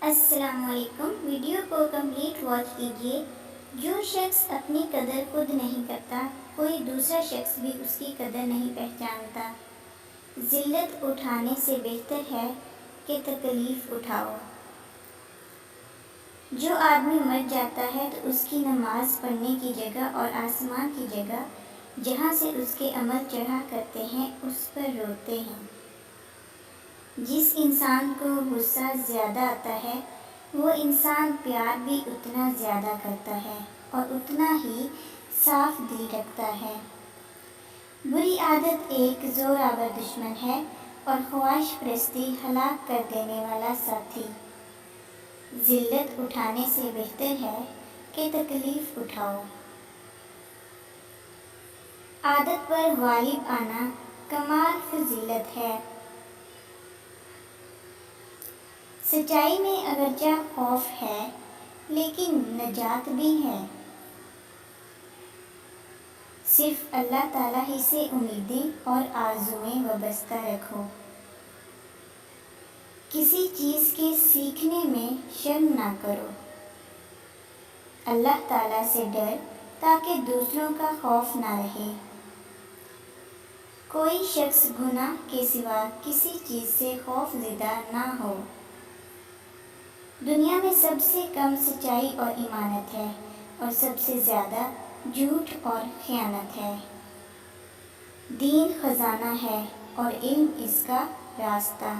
السلام علیکم۔ ویڈیو کو کمپلیٹ واچ کیجیے۔ جو شخص اپنی قدر خود نہیں کرتا، کوئی دوسرا شخص بھی اس کی قدر نہیں پہچانتا۔ ذلت اٹھانے سے بہتر ہے کہ تکلیف اٹھاؤ۔ جو آدمی مر جاتا ہے تو اس کی نماز پڑھنے کی جگہ اور آسمان کی جگہ جہاں سے اس کے عمل چڑھا کرتے ہیں اس پر روتے ہیں۔ جس انسان کو غصہ زیادہ آتا ہے وہ انسان پیار بھی اتنا زیادہ کرتا ہے اور اتنا ہی صاف دل رکھتا ہے۔ بری عادت ایک زورآور دشمن ہے اور خواہش پرستی ہلاک کر دینے والا ساتھی۔ ذلت اٹھانے سے بہتر ہے کہ تکلیف اٹھاؤ۔ عادت پر غالب آنا کمال فضیلت ہے۔ سچائی میں اگرچہ خوف ہے لیکن نجات بھی ہے۔ صرف اللہ تعالیٰ ہی سے امیدیں اور آرزوئیں وابستہ رکھو۔ کسی چیز کے سیکھنے میں شرم نہ کرو۔ اللہ تعالیٰ سے ڈر تاکہ دوسروں کا خوف نہ رہے۔ کوئی شخص گناہ کے سوا کسی چیز سے خوف زدہ نہ ہو۔ دنیا میں سب سے کم سچائی اور امانت ہے اور سب سے زیادہ جھوٹ اور خیانت ہے۔ دین خزانہ ہے اور علم اس کا راستہ۔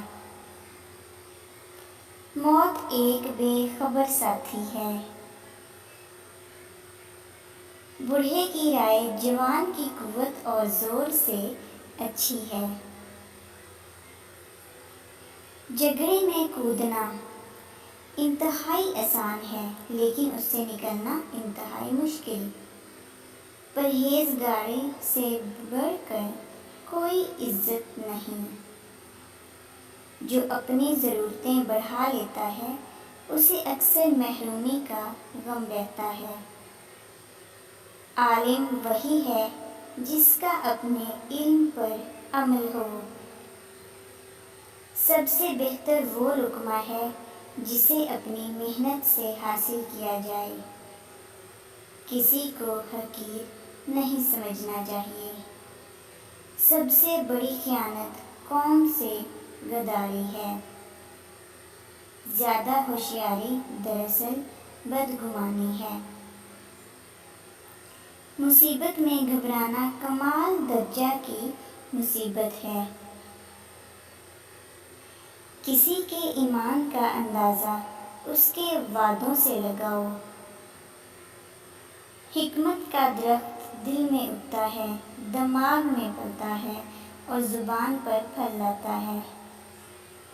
موت ایک بے خبر ساتھی ہے۔ بوڑھے کی رائے جوان کی قوت اور زور سے اچھی ہے۔ جھگڑے میں کودنا انتہائی آسان ہے لیکن اس سے نکلنا انتہائی مشکل۔ پرہیزگاری سے بڑھ کر کوئی عزت نہیں۔ جو اپنی ضرورتیں بڑھا لیتا ہے اسے اکثر محرومی کا غم رہتا ہے۔ عالم وہی ہے جس کا اپنے علم پر عمل ہو۔ سب سے بہتر وہ لقمہ ہے جسے اپنی محنت سے حاصل کیا جائے۔ کسی کو حقیر نہیں سمجھنا چاہیے۔ سب سے بڑی خیانت قوم سے غداری ہے۔ زیادہ ہوشیاری دراصل بدگمانی ہے۔ مصیبت میں گھبرانا کمال درجہ کی مصیبت ہے۔ کسی کے ایمان کا اندازہ اس کے وعدوں سے لگاؤ۔ حکمت کا درخت دل میں اگتا ہے، دماغ میں پلتا ہے اور زبان پر پھل لاتا ہے۔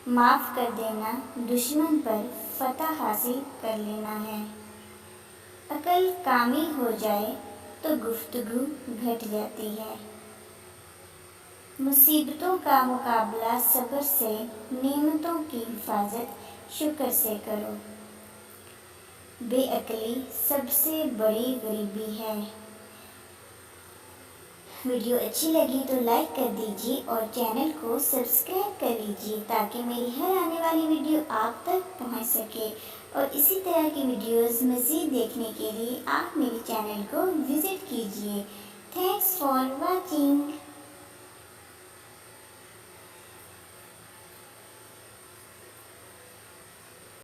معاف کر دینا دشمن پر فتح حاصل کر لینا ہے۔ عقل کامل ہو جائے تو گفتگو گھٹ جاتی ہے۔ مصیبتوں کا مقابلہ صبر سے، نعمتوں کی حفاظت شکر سے کرو۔ بے عقلی سب سے بڑی غریبی ہے۔ ویڈیو اچھی لگی تو لائک کر دیجیے اور چینل کو سبسکرائب کر لیجیے تاکہ میری ہر آنے والی ویڈیو آپ تک پہنچ سکے، اور اسی طرح کی ویڈیوز مزید دیکھنے کے لیے آپ میرے چینل کو وزٹ کیجیے۔ Thanks for watching.